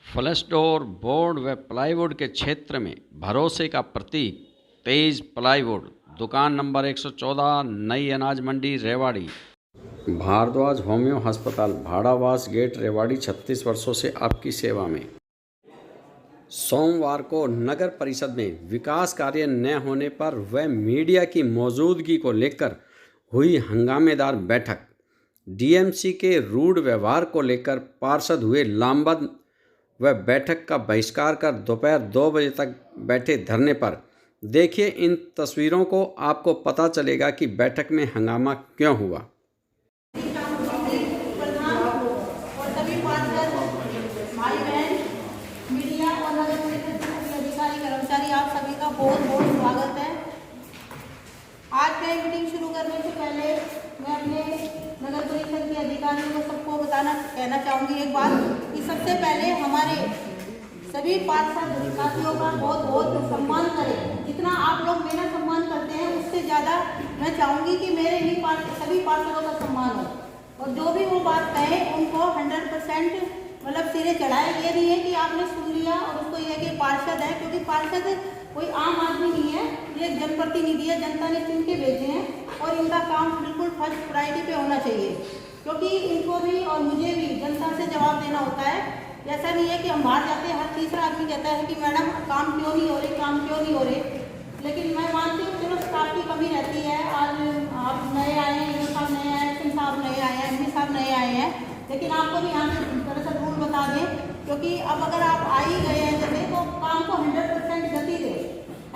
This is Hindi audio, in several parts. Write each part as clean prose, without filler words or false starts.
फ्लश डोर, बोर्ड व प्लाईवुड के क्षेत्र में भरोसे का प्रतीक तेज प्लाईवुड। दुकान नंबर 114, नई अनाज मंडी, रेवाड़ी। भारद्वाज होम्यो अस्पताल, भाड़ावास गेट, रेवाड़ी। 36 वर्षों से आपकी सेवा में। सोमवार को नगर परिषद में विकास कार्य न होने पर व मीडिया की मौजूदगी को लेकर हुई हंगामेदार बैठक। डीएमसी के रूढ़ व्यवहार को लेकर पार्षद हुए लामबंद व बैठक का बहिष्कार कर दोपहर 2 बजे तक बैठे धरने पर। देखिए इन तस्वीरों को, आपको पता चलेगा कि बैठक में हंगामा क्यों हुआ। कर्मचारी आप सभी का बहुत बहुत स्वागत है। आज का मीटिंग शुरू करने से पहले मैं अपने नगर परिषद के अधिकारियों को सबको कहना चाहूँगी एक बात कि सबसे पहले हमारे सभी पार्षद साथियों का बहुत बहुत सम्मान करें। जितना आप लोग मेरा सम्मान करते हैं उससे ज़्यादा मैं चाहूँगी कि मेरे ही सभी पार्षदों का सम्मान हो, और जो भी वो बात कहें उनको 100% मतलब सिरे चढ़ाए। ये नहीं है कि आपने सुन लिया और उसको ये कि पार्षद है, क्योंकि पार्षद कोई आम आदमी नहीं है, ये जनप्रतिनिधि है, जनता ने चुन के भेजे हैं और इनका काम बिल्कुल फर्स्ट प्रायोरिटी पे होना चाहिए, क्योंकि इनको भी और मुझे भी जनता से जवाब देना होता है। ऐसा नहीं है कि हम बाहर जाते हैं हर तीसरा आदमी कहता है कि मैडम काम क्यों नहीं हो रहे, काम क्यों नहीं हो रहे। लेकिन मैं मानती हूँ चलो स्टाफ की कमी रहती है। आज आप नए आए हैं, ईओ साहब नए आए हैं, सिंह साहब नए आए हैं, एमपी साहब नए आए हैं, लेकिन आपको भी यहाँ से दरअसल रूल बता दें, क्योंकि अब अगर आप आ ही गए हैं जैसे तो काम को 100% गति दें।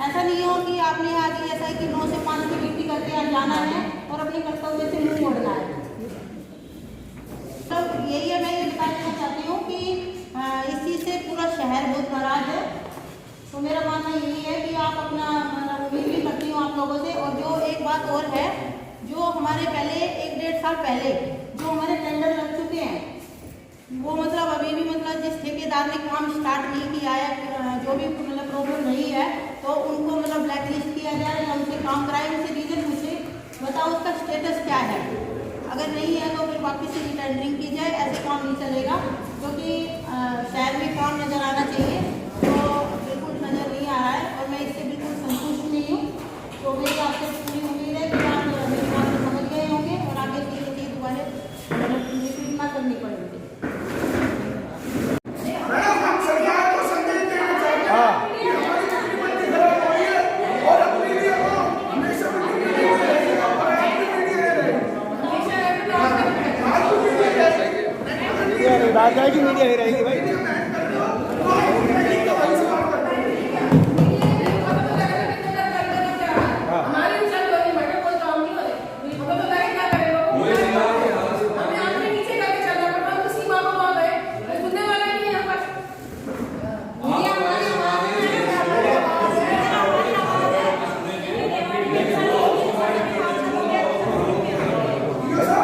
ऐसा नहीं हो कि आपने आज ऐसा है कि 9 से 5 की ड्यूटी करके आज जाना है और अपने कर्तव्य से मुँह मोड़ना है। तो यही है, मैं ये बताना चाहती हूँ कि इस चीज़ से पूरा शहर बहुत नाराज है। तो मेरा मानना यही है कि आप अपना उम्मीद भी करती हूँ आप लोगों से। और जो एक बात और है, जो हमारे पहले 1-1.5 साल पहले जो हमारे टेंडर लग चुके हैं, वो मतलब अभी भी मतलब जिस ठेकेदार ने काम स्टार्ट नहीं किया है, जो भी मतलब प्रॉब्लम नहीं है, तो उनको मतलब ब्लैक लिस्ट किया जाए या उनसे काम कराए, उनसे रीजन पूछे, बताओ उसका स्टेटस क्या है। अगर नहीं है तो फिर वापस से रीटेंडरिंग की जाए। ऐसे काम नहीं चलेगा, क्योंकि शहर में काम नज़र आना चाहिए, तो बिल्कुल नज़र नहीं आ रहा है और मैं इससे बिल्कुल संतुष्ट नहीं हूँ। तो मेरी आपसे पूरी उम्मीद है कि आप मेरी बात को समझ गए होंगे और आगे से ये चीज़ दोबारा रिपीट ना करनी पड़ेगी। बात जाएगी, मीडिया ही रहेगी भाई।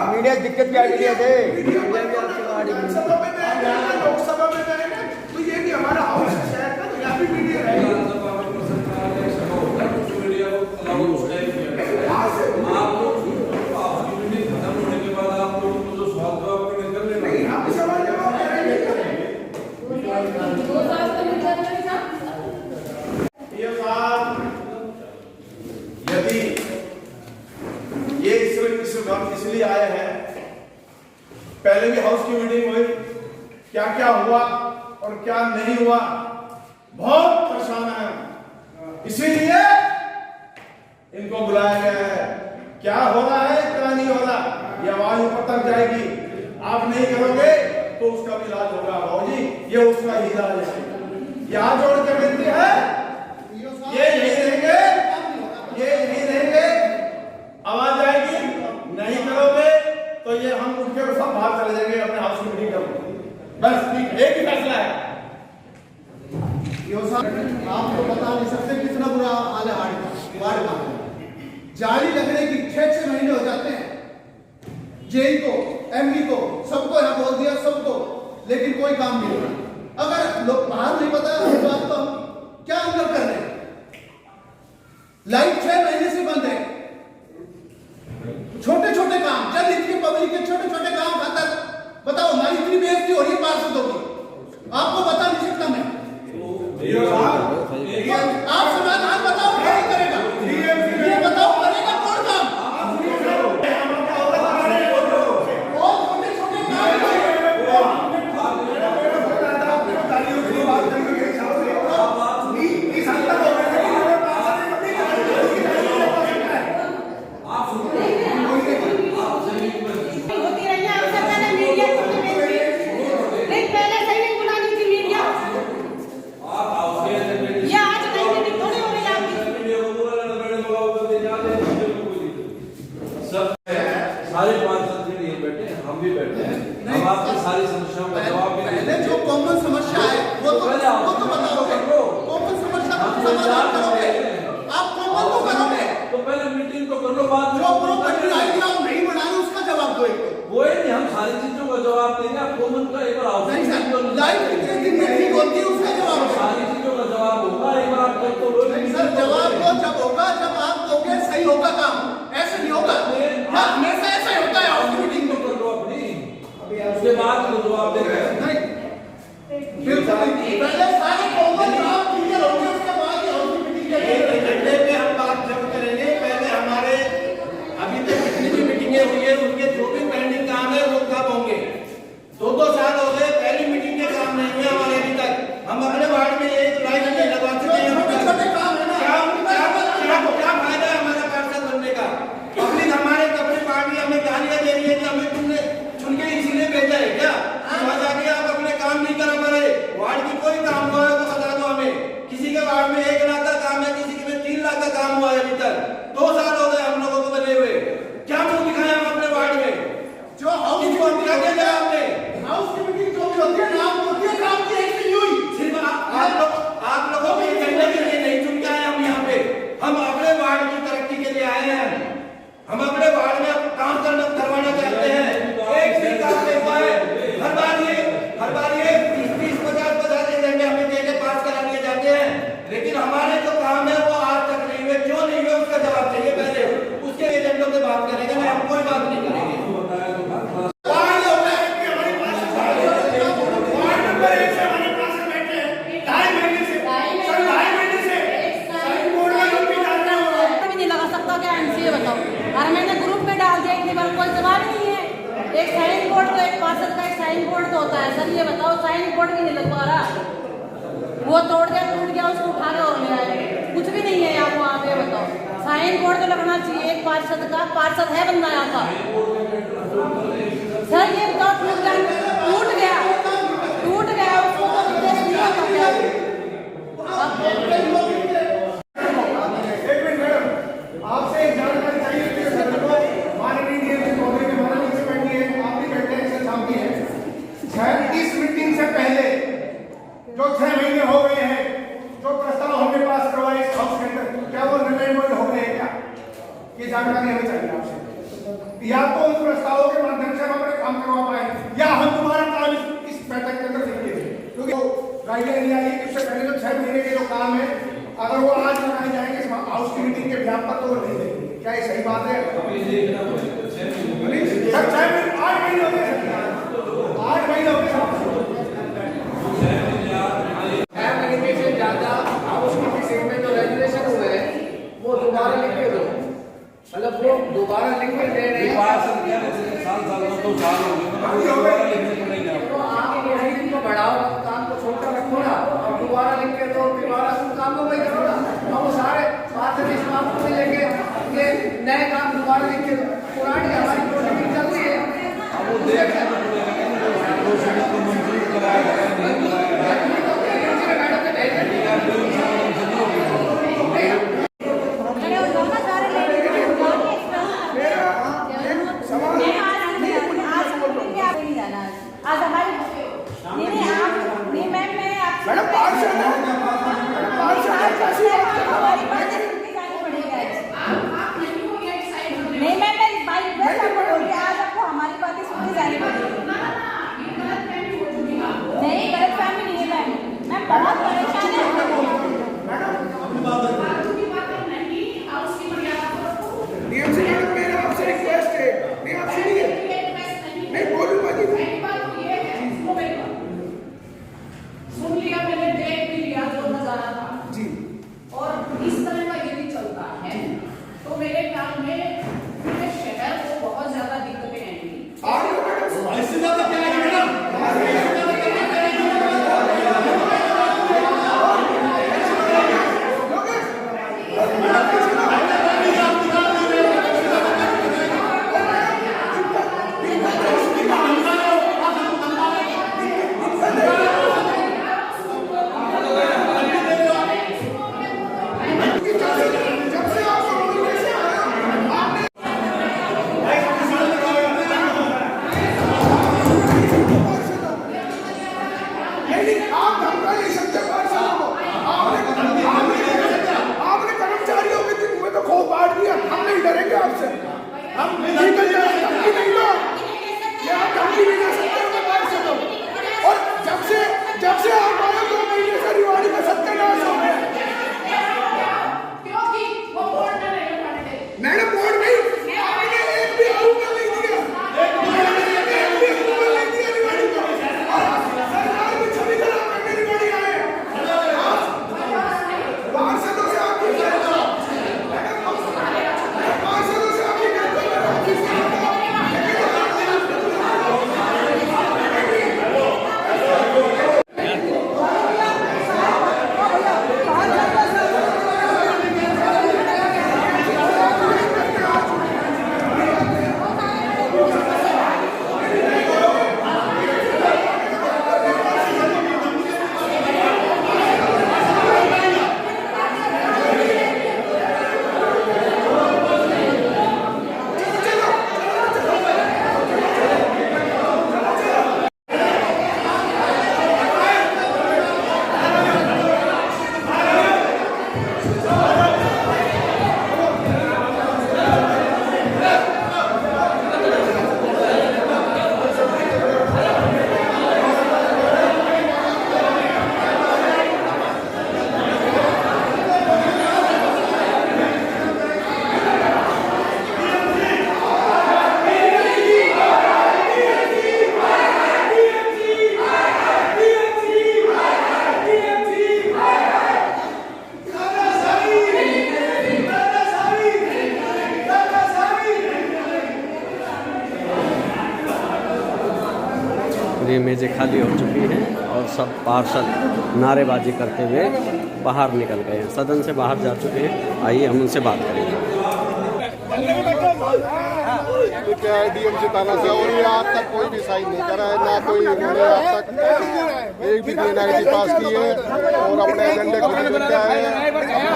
मीडिया दिक्कत क्या मीडिया थे लोकसभा में रहेंगे तो ये भी हमारा हाउस है शहर का, तो यहाँ भी मीडिया रहेगी। यदि ये इसलिए आए हैं, पहले भी हाउस की मीटिंग हुई, क्या क्या हुआ और क्या नहीं हुआ, बहुत परेशान है, इसीलिए इनको बुलाया गया है। क्या हो रहा है क्या नहीं हो रहा, ये आवाज ऊपर तक जाएगी। आप नहीं करोगे तो उसका भी इलाज होगा। भाजी ये उसका ही इलाज है। यहाँ जोड़ के विनती है, ये यही रहेंगे, ये यही रहेंगे, आवाज आएगी, नहीं करोगे तो ये हम उठ के सब बाहर चले जाएंगे, अपने हाउस की मीटिंग करो। बस ठीक, एक ही फैसला है। आपको बता नहीं सकते कितना बुरा हाल है वार्ड का। जाली लगने की 6-6 महीने हो जाते हैं। जेई को, एमडी को, सबको यहाँ बोल दिया, सबको, लेकिन कोई काम नहीं हो रहा। अगर लोग बाहर नहीं पता है बात, तो हम क्या अंदर कर रहे हैं? लाइट 6 महीने से बंद है। छोटे छोटे काम, जब इतनी पब्लिक के छोटे छोटे काम खातर बताओ, हमारी इतनी बेइज्जती हो रही है पार्षदों की, आपको पता नहीं आप समाधान बताओ कौन करेगा, ये बताओ करेगा कौन काम? बहुत छोटे छोटे काम होती रही है। उससे पहले मीडिया छोटी नहीं थी, लेकिन पहले सही नहीं बुलानी थी मीडिया। ये आज नई मीटिंग थोड़ी हो रही है आपकी। सारे 5 सदस्य नहीं बैठे, हम भी बैठे हैं, हम आपकी सारी समस्याओं का जवाब भी पहले जो कॉमन समस्या है वो तो बताओगे, कॉमन समस्या का समाधान करोगे, आप कॉमन तो करोगे, तो पहले मीटिंग तो कर लो, बाद में जो प्रॉपर्टी आइडिया आप नहीं बना रहे उसका जवाब दो एक। वो ही नहीं, हम सारी चीजों का जवाब देंगे, आप कॉमन का एक बार नहीं सर, हाउसिंग लाइफ कितने दिन में ठीक होती है उसका जवाब दो। सारी चीजों का जवाब होगा, एक बार आप कर तो लो। नहीं सर, जवाब दो जब होगा, जब आप दोगे सही होगा काम, ऐसे नहीं होगा। क्या हमेशा ऐसा ही होता है हाउस मीटिंग में? कर लो अपनी, उसके बाद तो जवाब देंगे। नहीं, बिल्कुल नहीं। पहले सारे कॉमन काम क्लियर होंगे, उसके बाद ही हाउस मीटिंग एक घंटे में हम बात जब करेंगे, पहले हमारे अभी तक जितनी भी मीटिंगें हुई है उनके जो भी पेंडिंग काम है वो कब होंगे? 2 साल हो गए, पहली मीटिंग के काम नहीं हुए हमारे अभी तक। हम अपने वार्ड में एक लाइन नहीं लगवा चुके हैं। छोटे काम है ना, क्या फायदा है हमारा पार्षद बनने का? पब्लिक हमारे अपने पार्टी हमें गालियां दे रही है कि हमें तुमने चुन के इसीलिए भेजा है क्या? वहां जाके आप अपने काम नहीं करा पा रहे। वार्ड की कोई काम हुआ है तो बता दो हमें। किसी के वार्ड में 1 लाख का काम है, किसी के में 3 लाख का काम हुआ है अभी तक। 2 साल हो गए हम लोगों को बने हुए। क्या मुंह दिखाया हम अपने वार्ड में? जो हाउस किसको हम क्या कहते हैं आपने? हाउस की मीटिंग जो भी होती है नाम होती है, काम की एक नहीं हुई। सिर्फ आप लोगों को करने के लिए नहीं चुन के आए हम यहाँ पे। हम अपने वार्ड की तरक्की के लिए आए हैं। हम अपने वार्ड में काम करवाना चाहते हैं। एक भी काम नहीं हुआ है। हर बार ये 30-50 एजेंडे हमें दे के पास करा लिए जाते हैं, लेकिन हमारे जो काम है वो आज तक नहीं हुए। क्यों नहीं हुए उसका जवाब चाहिए पहले, उसके एजेंडों पे बात करेंगे, नहीं हम कोई बात नहीं करेंगे। भी नहीं लगा सकता क्या एमसीए बताओ। और मैंने ग्रुप में डाल दिया, इतनी बार कोई जवाब ही नहीं है। एक साइन बोर्ड तो एक पार्षद का एक साइन बोर्ड तो होता है सर, ये बताओ साइन बोर्ड भी नहीं लगवा रहा। वो तोड़ दिया, टूट गया, उसको उठा के और ले आए, कुछ भी नहीं है यहाँ वहाँ पे। बताओ साइन बोर्ड तो लगना चाहिए एक पार्षद का, पार्षद है बंदा यहाँ का। सर ये बताओ टूट गया उसको तो निर्देश नहीं होता क्या? आपसे एक जानकारी चाहिए कि माननीय डीएमसी महोदय के माननीय से बैठी है, आप भी बैठे हैं, ऐसे सामने है। इस मीटिंग से पहले जो 6 महीने हो गए हैं, जो प्रस्ताव हमने पास करवाए इस हाउस के अंदर, क्या वो निर्णय हो गए हैं क्या? ये जानकारी हमें चाहिए आपसे। या तो उन प्रस्तावों के माध्यम से हम अपने काम करवा पाए, या हम तुम्हारा काम इस बैठक के अंदर देंगे। क्योंकि गाइडलाइन ये आई है कि उससे पहले जो 6 महीने के जो काम है, अगर वो आज लगाए जाएंगे हाउस की मीटिंग के व्याप पर तो वो नहीं देंगे। क्या ये सही बात है? सर 8 महीने हो गए, 8 महीने हो गए। 6 महीने से ज्यादा हाउस की किसी में जो रेजुलेशन हुए हैं वो दोबारा लिख के दो, मतलब वो दोबारा लिख के दे रहे हैं। साल 2 साल हो गए, दोबारा लिखने को नहीं जाओ। तो आप प्रोसीडिंग को बढ़ाओ, काम को छोटा रखो ना, और दोबारा लिख के दो, दोबारा तुम काम को वही करो ना। हम वो सारे बात से विश्वास को लेके ये नए काम दोबारा लिख के दो। पुरानी हमारी प्रोसीडिंग चल रही है, अब वो देखना तो पड़ेगा कि प्रोसीडिंग को मंजूर कराया गया नहीं कराया गया। मैडम ने भेज दिया। आज हमारी नहीं मैम मैं आपसे मैडम पार्षद है, हमारी बात सुननी पड़ेगी आज। नहीं मैम मैं बाई रिक्वेस्ट आपको बोल रही, आज आपको हमारी बातें सुननी जानी पड़ेगी। नहीं गलत फहमी नहीं है मैम, मैं बहुत परेशान है। डीएमसी मैडम मेरा आपसे रिक्वेस्ट है, नहीं आप सुनिए, नहीं बोलूंगा जी। सुन लिया, मैंने देख भी लिया जो नहीं, आप धमका नहीं सकते पार्षदों को। आपने कर्मचारियों के मुंह में तो खो बांट दिया। हम नहीं डरेंगे आपसे, हम निकल जाएंगे। धमकी नहीं दो, ये आप धमकी नहीं दे सकते हो पार्षदों। और जब से आप आए 2 महीने से रिवाड़ी का सत्यानाश हो गया। मैडम बोर्ड नहीं, आपने एक भी अप्रूवल नहीं दिया, एक भी अप्रूवल नहीं दिया रिवाड़ी को। सरकार की छवि खराब करने रिवाड़ी आए। पार्षदों से आपकी ये मेज़ें खाली हो चुकी हैं और सब पार्षद नारेबाजी करते हुए बाहर निकल गए हैं, सदन से बाहर जा चुके हैं। आइए हम उनसे बात करेंगे। क्या है डीएमसी थाना से, और ये आज तक कोई भी साइन नहीं करा है, ना कोई इन्होंने आज तक एक भी ग्रेनाइटी पास की है और अपने एजेंडे को लेकर आए हैं।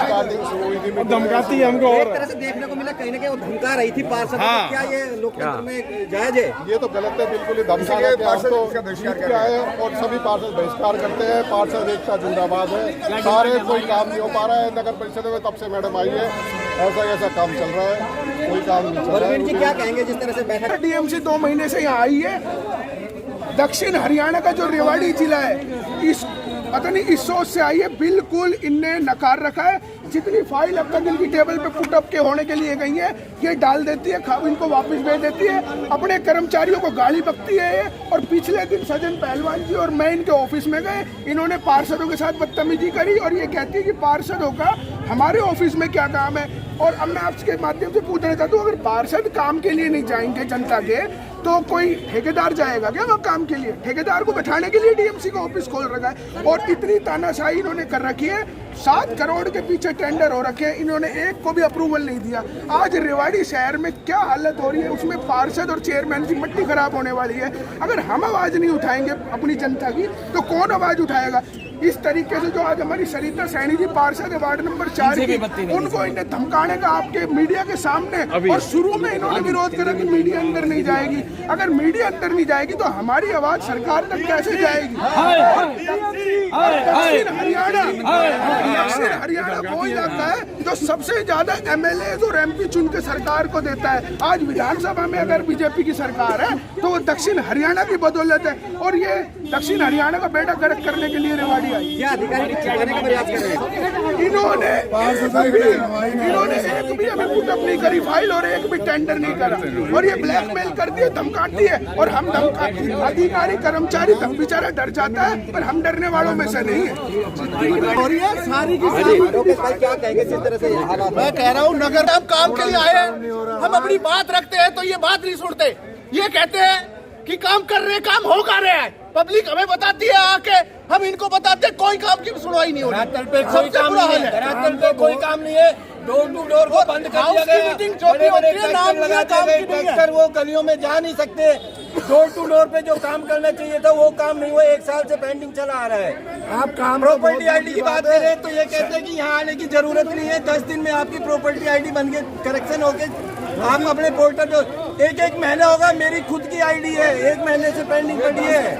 स्टार्टिंग शुरू हुई थी, धमकाती है हमको। एक तरह से देखने को मिला कहीं ना कहीं वो धमका रही थी पार्षद। क्या ये लोकतंत्र में जायज है? ये तो गलत है, बिल्कुल ही धमकाना है। हम तो जीत के आए हैं और सभी पार्षद बहिष्कार करते हैं। पार्षद एकता जिंदाबाद है। सारे कोई काम नहीं हो पा रहा है नगर परिषद में, तब से मैडम आई है, ऐसा काम चल रहा है, कोई काम नहीं चल रहा है। जी क्या कहेंगे जिस तरह से बैठक? डीएमसी 2 महीने से यहाँ आई है। दक्षिण हरियाणा का जो रेवाड़ी जिला है, इस पता नहीं इस सोच से आई है, बिल्कुल इनने नकार रखा है। जितनी फाइल अब तक इनकी टेबल पे पुट अप के होने के लिए गई है, ये डाल देती है, इनको वापस भेज देती है। अपने कर्मचारियों को गाली बकती है ये। और पिछले दिन सजन पहलवान जी और मैं इनके ऑफिस में गए, इन्होंने पार्षदों के साथ बदतमीजी करी और ये कहती है कि पार्षदों का हमारे ऑफिस में क्या काम है। और अब मैं आपके माध्यम से पूछना चाहता हूँ, अगर पार्षद काम के लिए नहीं जाएंगे जनता के, तो कोई ठेकेदार जाएगा क्या वो काम के लिए? ठेकेदार को बैठाने के लिए डीएमसी का ऑफिस खोल रखा है। और इतनी तानाशाही इन्होंने कर रखी है, 7 करोड़ के पीछे टेंडर हो रखे हैं, इन्होंने एक को भी अप्रूवल नहीं दिया। आज रेवाड़ी शहर में क्या हालत हो रही है, उसमें पार्षद और चेयरमैन की मट्टी खराब होने वाली है। अगर हम आवाज नहीं उठाएंगे अपनी जनता की, तो कौन आवाज उठाएगा? इस तरीके से जो आज हमारी सरिता सैनी जी पार्षद है वार्ड नंबर 4 की, उनको इन्हें धमकाने का आपके मीडिया के सामने, और शुरू में इन्होंने विरोध करा कि मीडिया अंदर नहीं जाएगी। अगर मीडिया अंदर नहीं जाएगी तो हमारी आवाज सरकार तक कैसे जाएगी? दक्षिण हरियाणा वो इलाका है जो सबसे ज्यादा एमएलए और एमपी चुन के सरकार को देता है। आज विधानसभा में अगर बीजेपी की सरकार है तो वो दक्षिण हरियाणा की बदौलत है। और ये दक्षिण हरियाणा का बेड़ा गर्क करने के लिए रेवाड़ी आई। क्या अधिकारी छिपाने का प्रयास कर रहे हैं? इन्होंने एक भी अभी पुटअप नहीं करी फाइल और एक भी टेंडर नहीं करा, और ये ब्लैकमेल करती है, धमकाती है। और हम अधिकारी कर्मचारी बेचारा डर जाता है, पर हम डरने वालों में से नहीं है। और ये सारी की सारी क्या कहेंगे जिस तरह से हालात? मैं कह रहा हूँ, नगर हम काम के लिए आए हैं, हम अपनी बात रखते हैं तो ये बात नहीं सुनते। ये कहते हैं कि काम कर रहे हैं, काम हो कर रहे हैं। पब्लिक हमें बताती है आके, हम इनको बताते हैं, कोई काम की सुनवाई नहीं हो रही। धरातल पे कोई काम नहीं है, धरातल पे कोई काम नहीं है। डोर टू डोर को बंद कर दिया गया। मीटिंग जो भी होती है नाम लगा दिए गए, ट्रैक्टर वो गलियों में जा नहीं सकते। डोर टू डोर पे जो काम करना चाहिए था वो काम नहीं हुआ, 1 साल से पेंडिंग चला आ रहा है। आप काम प्रॉपर्टी आईडी की बात कर रहे हैं तो ये कहते हैं कि यहाँ आने की जरूरत नहीं है, 10 दिन में आपकी प्रॉपर्टी आईडी बन के करेक्शन होके हम अपने पोर्टल पे एक महीना होगा, मेरी खुद की आईडी है, 1 महीने से पेंडिंग पड़ी है।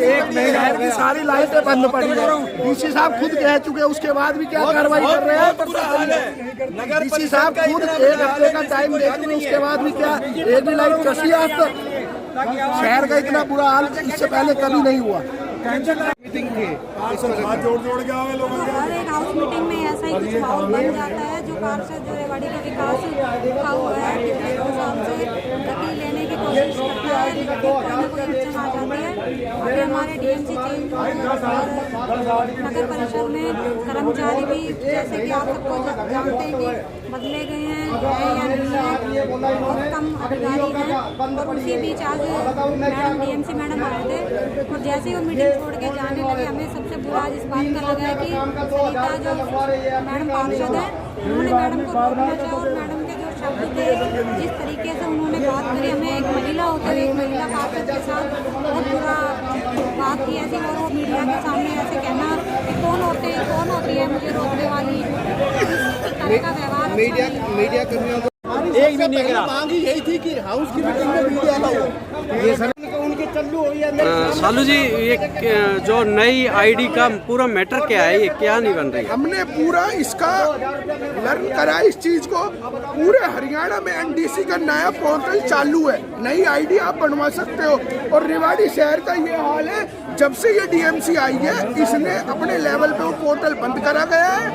एक महीना की सारी लाइटें बंद पड़ी है। डीसी साहब खुद कह चुके, उसके बाद भी क्या कार्रवाई कर रहे हैं? डीसी साहब खुद 1 हफ्ते का टाइम दे चुके, उसके बाद भी क्या एक भी लाइट कसी आज तक? शहर का इतना बुरा हाल इससे पहले कभी नहीं हुआ। मीटिंग थी, जोड़ के आवे लोगों के। हर एक हाउस मीटिंग में ऐसा ही कुछ माहौल बन जाता है। जो पार्षद जो रेवाड़ी का विकास रुका हुआ है, पिछले 2 साल से गति लेने की कोशिश करता है, लेकिन कोई ना कोई अड़चन आ जाती है। अभी हमारे डीएमसी चेंज और नगर परिषद में कर्मचारी भी, जैसे कि आप सबको जानते हैं कि बदले गए हैं या नहीं है, बहुत कम अधिकारी हैं। और उसी बीच आज मैडम डीएमसी मैडम आए थे और जैसे ही वो मीटिंग छोड़ के जाने लगे, हमें सबसे बुरा इस बात का लगा है कि सरिता जो मैडम पार्षद है, उन्होंने मैडम को रोकना चाहा और मैडम के जो शब्द थे, जिस तरीके से उन्होंने बात करी, हमें एक महिला होते हुए एक महिला पार्षद के साथ बहुत बुरा बात की ऐसी। और वो मीडिया के सामने ऐसे कहना कि कौन होती है मुझे रोकने वाली, इस तरह का व्यवहार मीडिया कर्मियों को एक भी नहीं करा। मांग यही थी कि हाउस की मीटिंग में मीडिया हो। ये सर उनके चल्लू हो या सालू जी, ये जो नई आईडी का पूरा मैटर क्या है, ये क्या नहीं बन रही? हमने पूरा इसका लर्न करा इस चीज को। पूरे हरियाणा में एनडीसी का नया पोर्टल चालू है, नई आईडी आप बनवा सकते हो। और रेवाड़ी शहर का ये हाल है, जब से ये डीएमसी आई है, इसने अपने लेवल पे वो पोर्टल बंद करा गया है।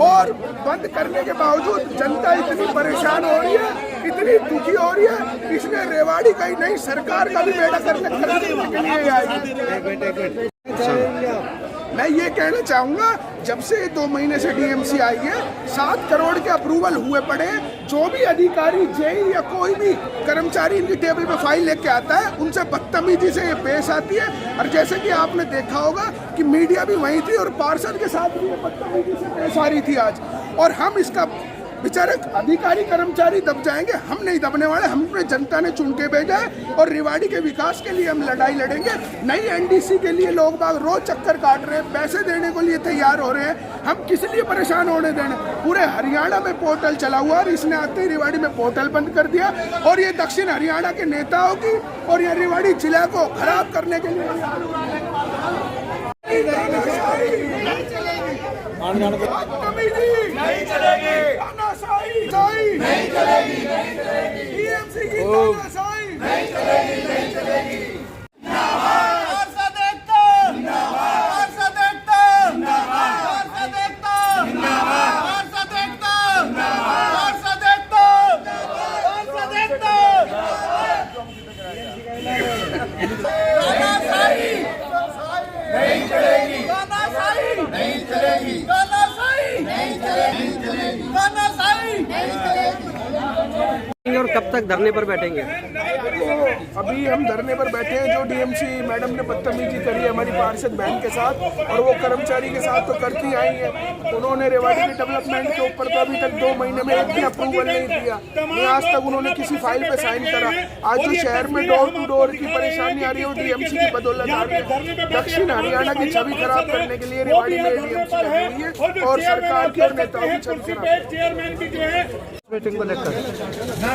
और बंद करने के बावजूद जनता इतनी परेशान हो रही है, इतनी दुखी हो रही है, इसने रेवाड़ी का ही नहीं सरकार का भी बेड़ा करने के लिए आई। मैं ये कहना चाहूँगा, जब से 2 महीने से डीएमसी आई है, 7 करोड़ के अप्रूवल हुए पड़े। जो भी अधिकारी, जेई या कोई भी कर्मचारी इनकी टेबल पे फाइल लेके आता है, उनसे बदतमीजी से ये पेश आती है। और जैसे कि आपने देखा होगा कि मीडिया भी वहीं थी और पार्षद के साथ भी ये बदतमीजी से पेश आ रही थी आज। और हम इसका बेचारे अधिकारी कर्मचारी दब जाएंगे, हम नहीं दबने वाले। हम अपने जनता ने चुन के भेजा है और रेवाड़ी के विकास के लिए हम लड़ाई लड़ेंगे। नई एनडीसी के लिए लोग बाग रोज चक्कर काट रहे हैं, पैसे देने के लिए तैयार हो रहे हैं। हम किस लिए परेशान होने देने? पूरे हरियाणा में पोर्टल चला हुआ और इसने आते ही रेवाड़ी में पोर्टल बंद कर दिया। और ये दक्षिण हरियाणा के नेताओं की और ये रेवाड़ी जिला को खराब करने के लिए नहीं चलेगी, नहीं चलेगी, डीएमसी की तानाशाही नहीं चलेगी, नहीं चलेगी। और कब तक धरने पर बैठेंगे? तो अभी हम धरने पर बैठे हैं। जो डीएमसी मैडम ने बदतमीजी करी है हमारी पार्षद बहन के साथ और वो कर्मचारी के साथ तो करती आई है। उन्होंने रेवाड़ी के डेवलपमेंट के ऊपर तो अभी तक 2 महीने में एक भी अप्रूवल नहीं दिया। नहीं आज तक उन्होंने किसी फाइल पे साइन करा। आज जो शहर में डोर टू डोर की परेशानी आ रही है वो डीएमसी की बदौलत आ रही है। दक्षिण हरियाणा की छवि खराब करने के लिए रेवाड़ी में डीएमसी लगी हुई है और सरकार के नेताओं की छवि खराब मीटिंग को लेकर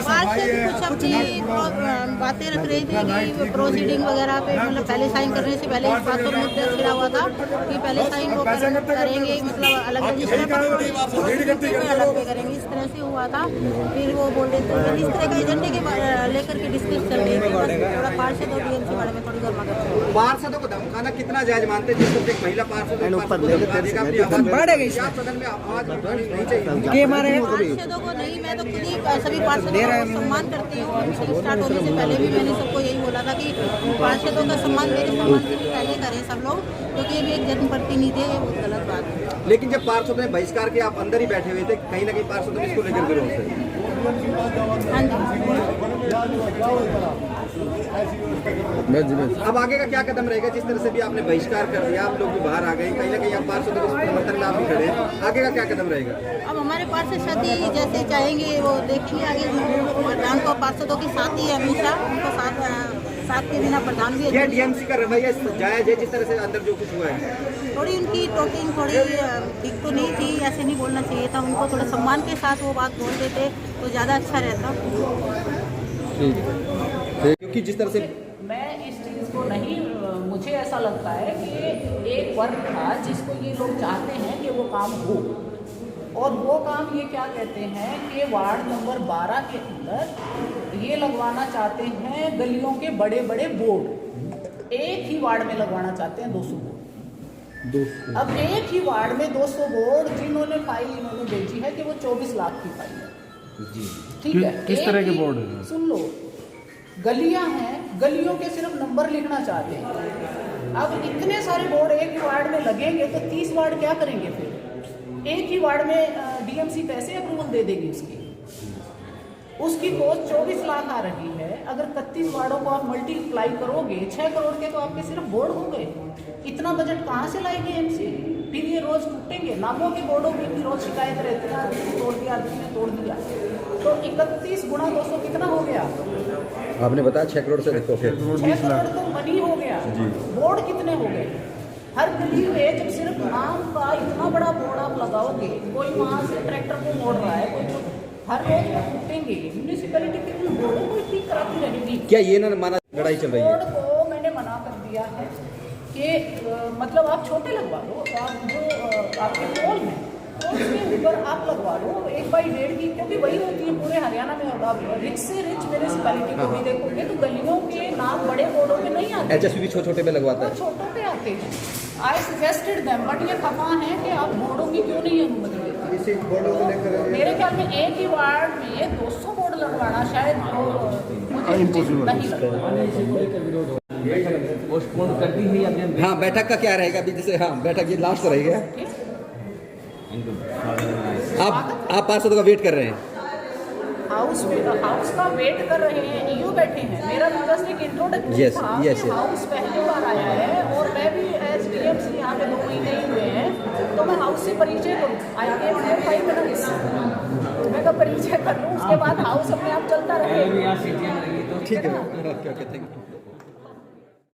आज कुछ अपनी बातें रख रही थी कि प्रोसीडिंग वगैरह पे, मतलब पहले साइन करने से पहले इस बात पर मुद्दा छिड़ा हुआ था कि पहले साइन वो करेंगे, मतलब अलग अलग करेंगे, इस तरह से हुआ था। फिर वो बोल रहे थे इस तरह के एजेंडे के लेकर के डिस्कस चल रही थी। थोड़ा पार्षद और डीएमसी बारे में थोड़ी गर्मा कर। पार्षदों को धमकाना कितना जायज मानते हैं? जिसको एक महिला पार्षद सदन में आवाज नहीं चाहिए पार्षदों को नहीं, मैं तो खुद ही सभी पार्षदों का सम्मान करती हूँ। स्टार्ट होने से पहले भी मैंने सबको यही बोला था कि पार्षदों का सम्मान मेरे सम्मान से पहले करें सब लोग, क्योंकि ये भी एक जनप्रतिनिधि है, बहुत गलत बात है। लेकिन जब पार्षदों ने बहिष्कार किया, आप अंदर ही बैठे हुए थे, कहीं ना कहीं पार्षदों ने इसको लेकर विरोध है। अब आगे का क्या कदम रहेगा? जिस तरह से भी आपने बहिष्कार कर दिया, आप लोग भी बाहर आ गए, कहीं ना कहीं आप पार्षदों के समर्थन में आप भी खड़े हैं, आगे का क्या कदम रहेगा? अब हमारे पार्षद जैसे चाहेंगे वो देखेंगे आगे। मतदान को पार्षदों के साथ ही हमेशा उनको साथ साथ के बिना प्रधान भी ये डीएमसी का रवैया जायज है जिस तरह से अंदर जो कुछ हुआ है? थोड़ी उनकी टॉकिंग थोड़ी ठीक तो नहीं थी, ऐसे नहीं बोलना चाहिए था उनको, थोड़ा सम्मान के साथ वो बात बोल देते तो ज़्यादा अच्छा रहता। क्योंकि जिस तरह से मैं इस चीज़ को नहीं, मुझे ऐसा लगता है कि एक वर्ग था जिसको ये लोग चाहते हैं कि वो काम हो, और वो काम ये क्या कहते हैं कि वार्ड नंबर 12 के अंदर ये लगवाना चाहते हैं गलियों के बड़े बड़े बोर्ड, एक ही वार्ड में लगवाना चाहते हैं 200 बोर्ड। अब एक ही वार्ड में 200 बोर्ड, जिन्होंने फाइल इन्होंने भेजी है कि वो 24 लाख की फाइल है, ठीक है। किस तरह के बोर्ड है? सुन लो, गलियां हैं, गलियों के सिर्फ नंबर लिखना चाहते हैं। अब इतने सारे बोर्ड एक ही वार्ड में लगेंगे तो 30 वार्ड क्या करेंगे फिर? एक ही वार्ड में डीएमसी कैसे अप्रूवल दे देगी उसकी कॉस्ट 24 लाख आ रही है। अगर 31 वार्डों को आप मल्टीप्लाई करोगे 6 करोड़ के तो आपके सिर्फ बोर्ड हो गए। इतना बजट कहाँ से लाएगी एमसी? फिर ये रोज टूटेंगे, नामों के बोर्डों की रोज शिकायत रहती है, आदमी ने तोड़ दिया, आदमी ने तोड़ दिया। तो 31 गुणा 200 कितना हो गया? आपने बताया 6 करोड़ से देखो, 6 करोड़ तो मनी हो गया। बोर्ड कितने हो गए? हर गली में जब सिर्फ नाम का इतना बड़ा बोर्ड आप लगाओगे, कोई वहाँ से ट्रैक्टर को मोड़ रहा है, कोई हर रोज वो टूटेंगे। म्यूनिसिपैलिटी कितने बोर्डों को ठीक कराती रहेगी? क्या ये ना माना लड़ाई चल रही है? बोर्ड को मैंने मना कर दिया है कि मतलब आप छोटे लगवा लो, आप जो आपके पोल हैं पोल के ऊपर आप लगवा लो 1/1.5 की, क्योंकि वही होती है पूरे हरियाणा में। अब आप रिच से रिच म्यूनिसिपैलिटी को भी देखोगे तो गलियों के नाम बड़े बोर्डों में नहीं आते, एचएसपी भी छोटे पे लगवाता है, छोटों पे आते हैं। आई सजेस्टेड देम, बट ये खफा है कि आप बोर्डों की क्यों नहीं अनुमति देते। इसी बोर्डों को लेकर मेरे ख्याल में एक ही वार्ड में 200 बोर्ड लगवाना शायद नहीं लगता। पोस्टपोन कर दी है अभी। हाँ, बैठक का क्या रहेगा अभी? जैसे हाँ बैठक ये लास्ट रहेगा, आप पार्षदों का वेट कर रहे हैं? हाउस का वेट कर रहे हैं, ईओ बैठे हैं। मेरा जस्ट एक इंट्रोडक्शन Yes, था yes, कि yes. हाउस पहली बार आया है और मैं भी एज डीएमसी यहाँ पे 2 महीने ही हुए हैं, तो मैं हाउस से परिचय करूँ। आई केम हियर 5 मिनट्स, मैं तो परिचय कर लूँ, उसके बाद हाउस अपने आप चलता रहेगा। ठीक है, ओके, थैंक यू।